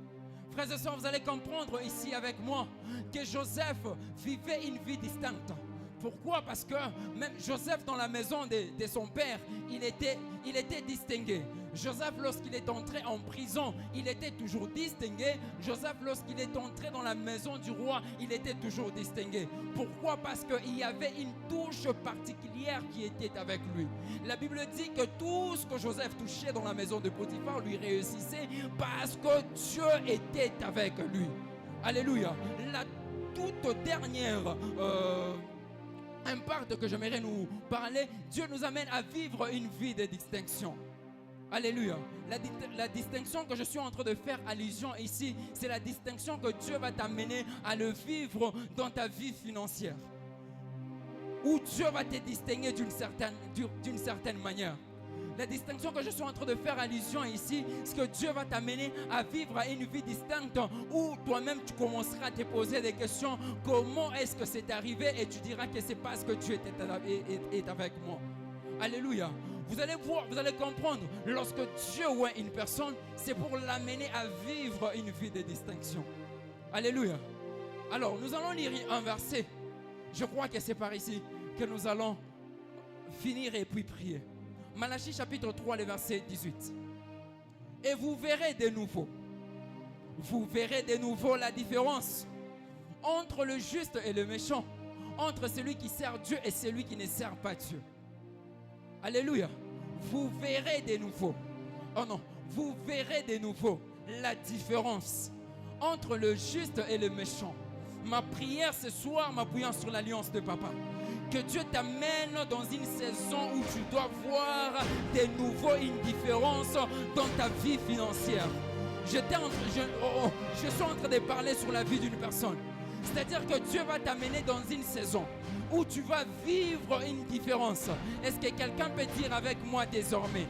Frères et sœurs, vous allez comprendre ici avec moi que Joseph vivait une vie distincte. Pourquoi? Parce que même Joseph dans la maison de son père, il était distingué. Joseph, lorsqu'il est entré en prison, il était toujours distingué. Joseph, lorsqu'il est entré dans la maison du roi, il était toujours distingué. Pourquoi? Parce qu'il y avait une touche particulière qui était avec lui. La Bible dit que tout ce que Joseph touchait dans la maison de Potiphar lui réussissait parce que Dieu était avec lui. Alléluia. La toute dernière impact que j'aimerais nous parler, Dieu nous amène à vivre une vie de distinction. Alléluia. La distinction que je suis en train de faire allusion ici, c'est la distinction que Dieu va t'amener à le vivre dans ta vie financière. Où Dieu va te distinguer d'une certaine manière. La distinction que je suis en train de faire allusion ici, c'est que Dieu va t'amener à vivre une vie distincte où toi-même tu commenceras à te poser des questions. Comment est-ce que c'est arrivé? Et tu diras que c'est parce que Dieu est avec moi. Alléluia. Vous allez voir, vous allez comprendre, lorsque Dieu oint une personne, c'est pour l'amener à vivre une vie de distinction. Alléluia. Alors, nous allons lire un verset. Je crois que c'est par ici que nous allons finir et puis prier. Malachie chapitre 3, le verset 18. Et vous verrez de nouveau la différence entre le juste et le méchant, entre celui qui sert Dieu et celui qui ne sert pas Dieu. Alléluia. Vous verrez de nouveau. Oh non, vous verrez de nouveau la différence entre le juste et le méchant. Ma prière ce soir, m'appuyant sur l'alliance de papa, que Dieu t'amène dans une saison où tu dois voir de nouveau une différence dans ta vie financière. Je suis en train de parler sur la vie d'une personne. C'est-à-dire que Dieu va t'amener dans une saison où tu vas vivre une différence. Est-ce que quelqu'un peut dire avec moi désormais?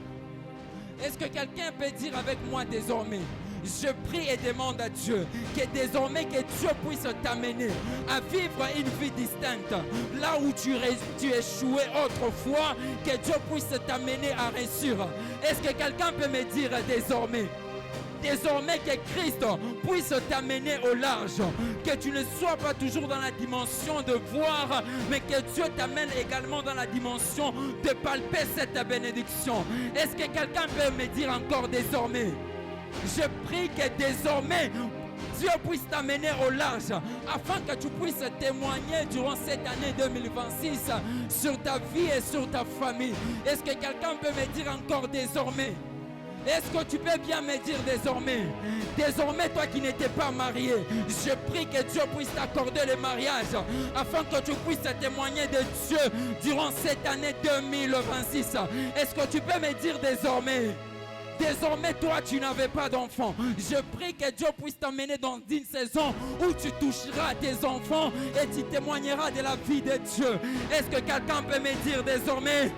Est-ce que quelqu'un peut dire avec moi désormais? Je prie et demande à Dieu que désormais que Dieu puisse t'amener à vivre une vie distincte. Là où tu échouais autrefois, que Dieu puisse t'amener à réussir. Est-ce que quelqu'un peut me dire désormais que Christ puisse t'amener au large, que tu ne sois pas toujours dans la dimension de voir, mais que Dieu t'amène également dans la dimension de palper cette bénédiction. Est-ce que quelqu'un peut me dire encore désormais? Je prie que désormais Dieu puisse t'amener au large afin que tu puisses témoigner durant cette année 2026 sur ta vie et sur ta famille. Est-ce que quelqu'un peut me dire encore désormais? Est-ce que tu peux bien me dire désormais? Désormais, toi qui n'étais pas marié, je prie que Dieu puisse t'accorder le mariage afin que tu puisses témoigner de Dieu durant cette année 2026. Est-ce que tu peux me dire désormais? Désormais, toi, tu n'avais pas d'enfant. Je prie que Dieu puisse t'emmener dans une saison où tu toucheras tes enfants et tu témoigneras de la vie de Dieu. Est-ce que quelqu'un peut me dire désormais?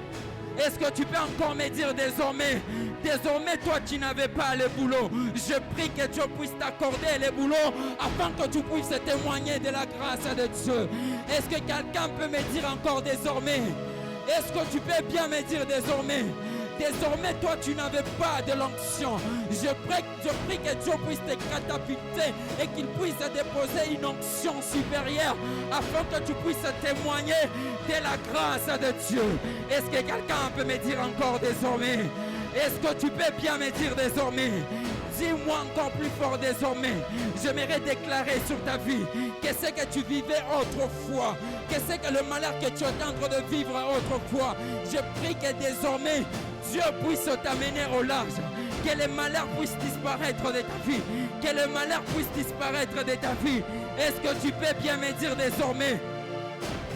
Est-ce que tu peux encore me dire désormais? Désormais, toi, tu n'avais pas le boulot. Je prie que Dieu puisse t'accorder le boulot afin que tu puisses témoigner de la grâce de Dieu. Est-ce que quelqu'un peut me dire encore désormais? Est-ce que tu peux bien me dire désormais? Désormais, toi, tu n'avais pas de l'onction. Je prie que Dieu puisse te catapulter et qu'il puisse déposer une onction supérieure afin que tu puisses témoigner de la grâce de Dieu. Est-ce que quelqu'un peut me dire encore désormais? Est-ce que tu peux bien me dire désormais? Dis-moi encore plus fort désormais. J'aimerais déclarer sur ta vie que ce que tu vivais autrefois, que c'est que le malheur que tu es en train de vivre autrefois, je prie que désormais Dieu puisse t'amener au large, que le malheur puisse disparaître de ta vie, que le malheur puisse disparaître de ta vie. Est-ce que tu peux bien me dire désormais?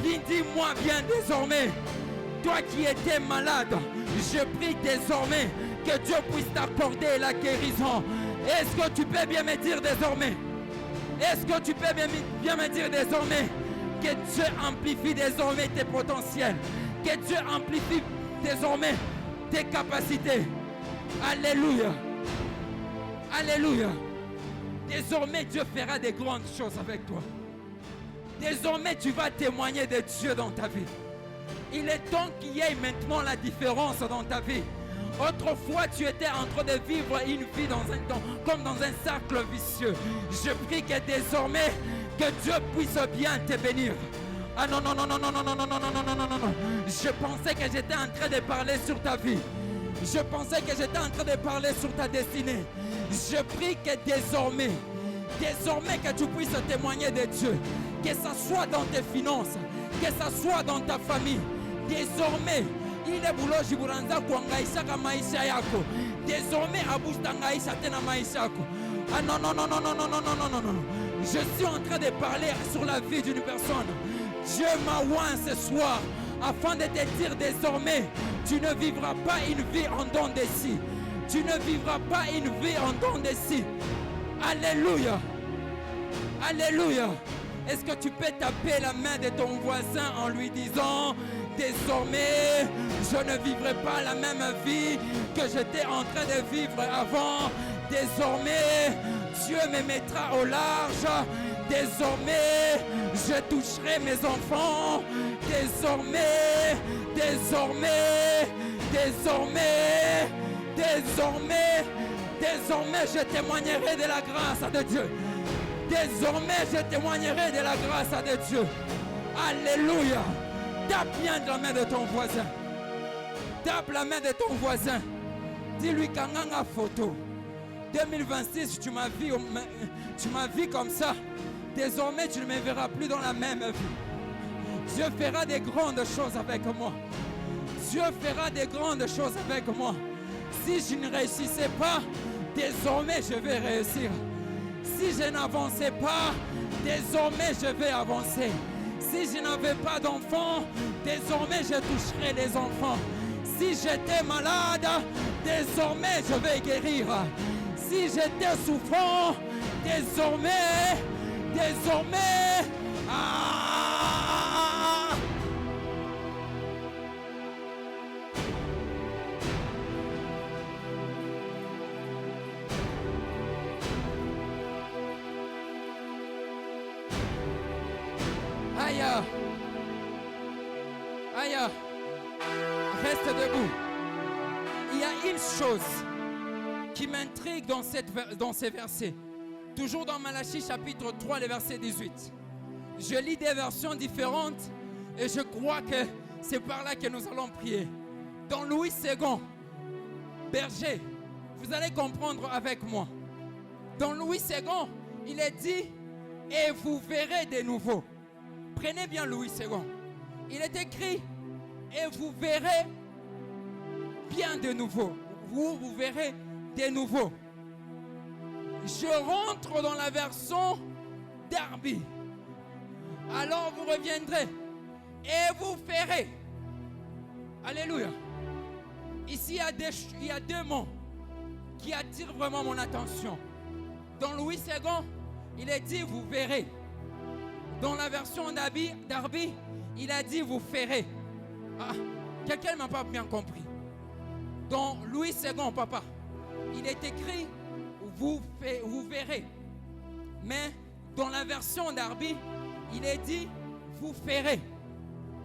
Dis-moi bien désormais. Toi qui étais malade, je prie désormais que Dieu puisse t'accorder la guérison. Est-ce que tu peux bien me dire désormais? Est-ce que tu peux bien me dire désormais que Dieu amplifie désormais tes potentiels, que Dieu amplifie désormais tes capacités? Alléluia. Alléluia. Désormais, Dieu fera des grandes choses avec toi. Désormais, tu vas témoigner de Dieu dans ta vie. Il est temps qu'il y ait maintenant la différence dans ta vie. Autrefois, tu étais en train de vivre une vie comme dans un cercle vicieux. Je prie que désormais, que Dieu puisse bien te bénir. Ah non, non, non, non, non, non, non, non, non, non, non, non, non, non. Je pensais que j'étais en train de parler sur ta vie. Je pensais que j'étais en train de parler sur ta destinée. Je prie que désormais que tu puisses témoigner de Dieu. Que ce soit dans tes finances, que ce soit dans ta famille. Désormais, ile buloji buranza kuangaisha kama maisha yako. Désormais, abustangaisha tena maisha yako. Ah non, non, non, non, non, non, non, non, non, non. Je suis en train de parler sur la vie d'une personne. Dieu m'a oint ce soir afin de te dire désormais, tu ne vivras pas une vie en dents de scie. Tu ne vivras pas une vie en dents de scie. Alléluia. Alléluia. Est-ce que tu peux taper la main de ton voisin en lui disant, désormais, je ne vivrai pas la même vie que j'étais en train de vivre avant. Désormais, Dieu me mettra au large. Désormais, je toucherai mes enfants. Désormais, désormais, je témoignerai de la grâce de Dieu. Désormais, je témoignerai de la grâce de Dieu. Alléluia. Tape bien la main de ton voisin. Tape la main de ton voisin. Dis-lui Kanganga photo. 2026, tu m'as vu comme ça. Désormais, tu ne me verras plus dans la même vie. Dieu fera des grandes choses avec moi. Dieu fera des grandes choses avec moi. Si je ne réussissais pas, désormais, je vais réussir. Si je n'avançais pas, désormais je vais avancer. Si je n'avais pas d'enfants, désormais je toucherai les enfants. Si j'étais malade, désormais je vais guérir. Si j'étais souffrant, désormais, Aïe. Aïe. Reste debout. Il y a une chose qui m'intrigue dans ces versets. Toujours dans Malachie chapitre 3, le verset 18. Je lis des versions différentes et je crois que c'est par là que nous allons prier. Dans Louis II, berger, vous allez comprendre avec moi. Dans Louis II, Il est dit, et vous verrez de nouveau. Prenez bien Louis II. Il est écrit, et vous verrez bien de nouveau. Vous verrez de nouveau. Je rentre dans la version Darby. Alors vous reviendrez et vous ferez. Alléluia. Ici, il y a deux mots qui attirent vraiment mon attention. Dans Louis II, il est dit vous verrez. Dans la version Darby, il a dit vous ferez. Ah, quelqu'un ne m'a pas bien compris. Dans Louis II, papa, il est écrit vous verrez. Mais dans la version Darby, il est dit vous ferez.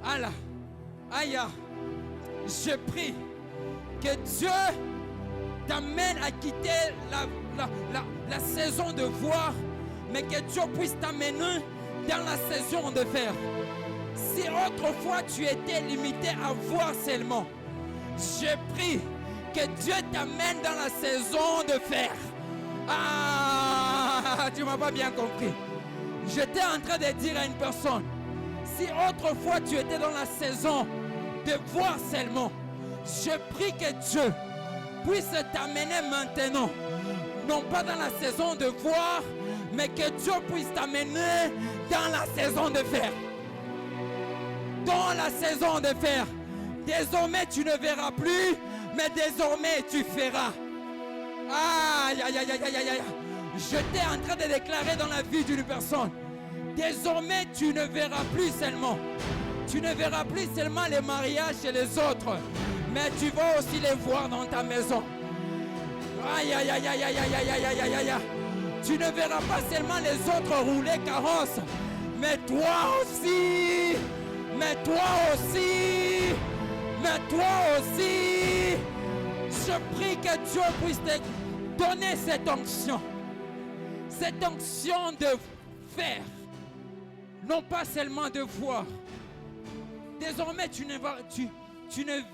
Allah, aïe, je prie que Dieu t'amène à quitter la saison de voir, mais que Dieu puisse t'amener dans la saison de faire. Si autrefois tu étais limité à voir seulement, je prie que Dieu t'amène dans la saison de faire. Ah, tu m'as pas bien compris. J'étais en train de dire à une personne, si autrefois tu étais dans la saison de voir seulement, je prie que Dieu puisse t'amener maintenant, non pas dans la saison de voir, mais que Dieu puisse t'amener dans la saison de faire. Dans la saison de faire. Désormais tu ne verras plus, mais désormais tu feras. Aïe, aïe, aïe, aïe, aïe, aïe. J'étais en train de déclarer dans la vie d'une personne. Désormais tu ne verras plus seulement. Tu ne verras plus seulement les mariages chez les autres, mais tu vas aussi les voir dans ta maison. Aïe, aïe, aïe, aïe, aïe, aïe, aïe, aïe, aïe, aïe. Tu ne verras pas seulement les autres rouler carrosse, mais toi aussi. Mais toi aussi. Mais toi aussi. Je prie que Dieu puisse te donner cette onction. Cette onction de faire. Non pas seulement de voir. Désormais, tu ne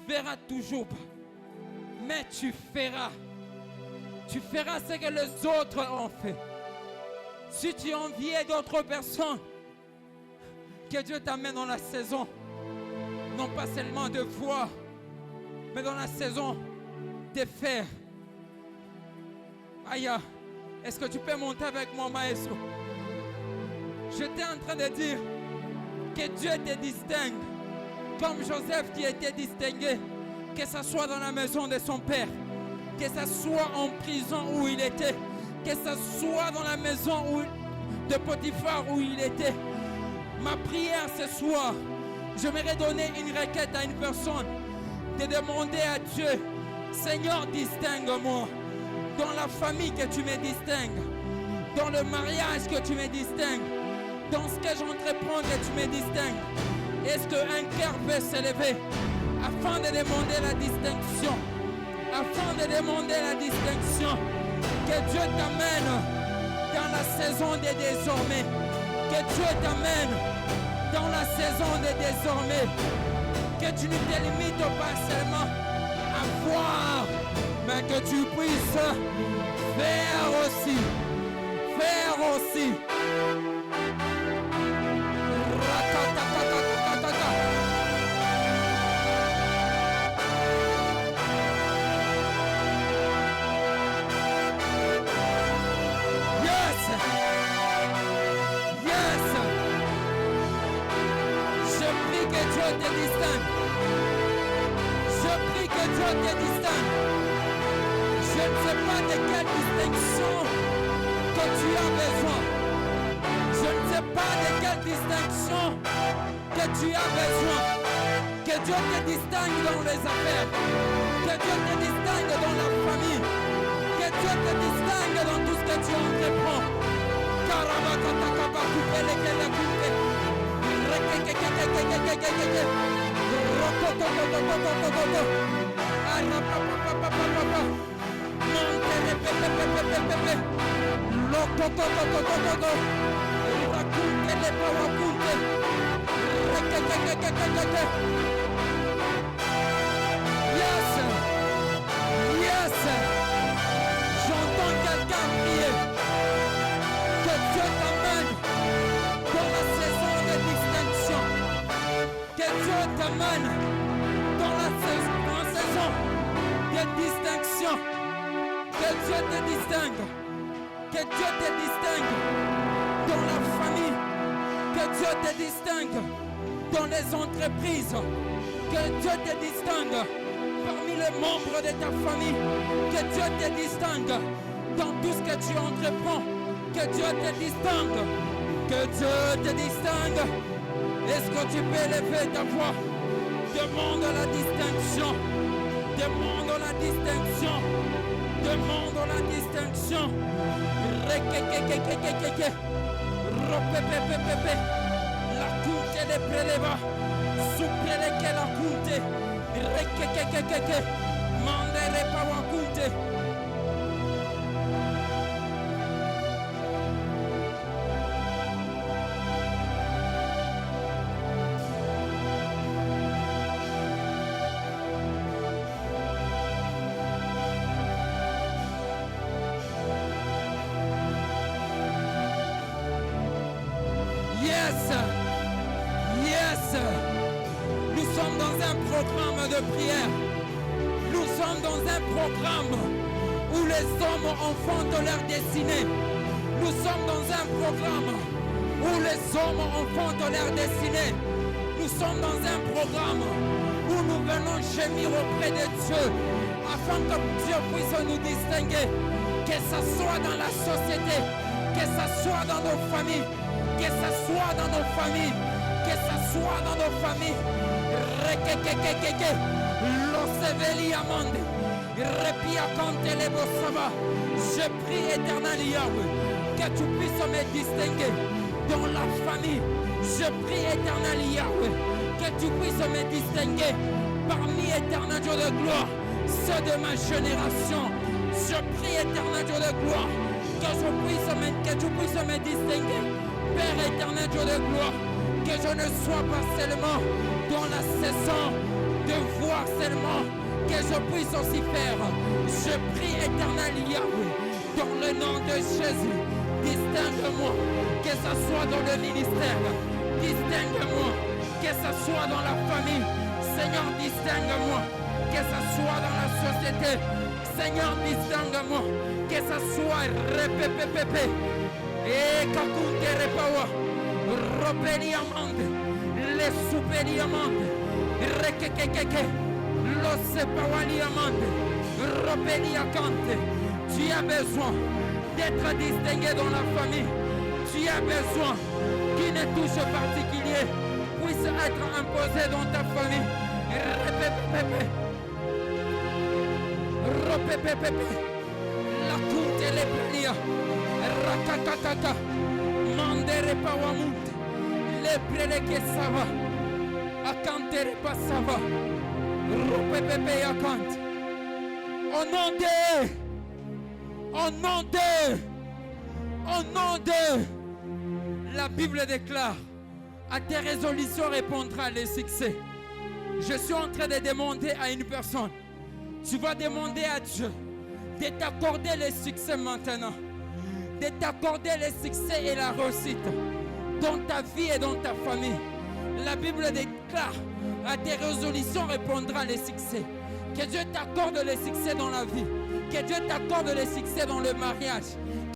verras toujours pas. Mais tu feras. Tu feras ce que les autres ont fait. Si tu enviais d'autres personnes, que Dieu t'amène dans la saison. Non pas seulement de voir, mais dans la saison de faire. Aïe, est-ce que tu peux monter avec moi, maestro? J'étais en train de dire que Dieu te distingue. Comme Joseph qui était distingué, que ce soit dans la maison de son père, que ce soit en prison où il était, que ce soit dans la maison de Potiphar où il était. Ma prière ce soir, j'aimerais donner une requête à une personne, de demander à Dieu, Seigneur, distingue-moi. Dans la famille que tu me distingues, dans le mariage que tu me distingues, dans ce que j'entreprends que tu me distingues. Est-ce qu'un cœur peut s'élever afin de demander la distinction? Afin de demander la distinction, que Dieu t'amène dans la saison de désormais. Que Dieu t'amène dans la saison de désormais. Que tu ne te limites pas seulement à voir, mais que tu puisses faire aussi. Faire aussi. Je ne sais pas de quelle distinction que tu as besoin. Je ne sais pas de quelle distinction que tu as besoin. Que Dieu te distingue dans les affaires. Que Dieu te distingue dans la famille. Que Dieu te distingue dans tout ce que tu entreprends. Yes, j'entends quelqu'un prier. Que Dieu t'amène dans la saison de distinction. Que Dieu te distingue. Que Dieu te distingue dans la famille. Que Dieu te distingue dans les entreprises. Que Dieu te distingue parmi les membres de ta famille. Que Dieu te distingue dans tout ce que tu entreprends. Que Dieu te distingue. Que Dieu te distingue. Est-ce que tu peux élever ta voix? Demande la distinction. Demande la distinction. Demande la distinction. La coute les préleva. Souple lesquels la coute. Mandere pawa coute. De prière. Nous sommes dans un programme où les hommes enfantent leur destinée. Nous sommes dans un programme où les hommes enfantent leur destinée. Nous sommes dans un programme où nous venons gémir auprès de Dieu afin que Dieu puisse nous distinguer, que ce soit dans la société, que ce soit dans nos familles, que ce soit dans nos familles, que ce soit dans nos familles. Je prie, éternel Yahweh, que tu puisses me distinguer dans la famille. Je prie, éternel Yahweh, que tu puisses me distinguer parmi, éternel Dieu de gloire, ceux de ma génération. Je prie, éternel Dieu de gloire, que tu puisses me distinguer, Père éternel Dieu de gloire, que je ne sois pas seulement dans la saison de voir seulement, que je puisse aussi faire. Je prie, éternel Yahweh, dans le nom de Jésus, distingue-moi, que ce soit dans le ministère, distingue-moi, que ce soit dans la famille, Seigneur, distingue-moi, que ce soit dans la société, Seigneur, distingue-moi, que ce soit répépépépé, et kakunte repawa, ropeli amande, les soupeli amande, rekekekeke, l'ose pawali amande, ropeli akante. Tu as besoin d'être distingué dans la famille. Tu as besoin qu'une touche particulière puisse être imposée dans ta famille. La coute et les plia. Rakakakaka. Mandere pawamut. Les prélés que ça va. Akantere pas ça va. Ropepepe akante. Au nom de la Bible déclare, à tes résolutions répondra le succès. Je suis en train de demander à une personne, tu vas demander à Dieu de t'accorder le succès maintenant, de t'accorder le succès et la réussite dans ta vie et dans ta famille. La Bible déclare, à tes résolutions répondra le succès. Que Dieu t'accorde le succès dans la vie. Que Dieu t'accorde le succès dans le mariage.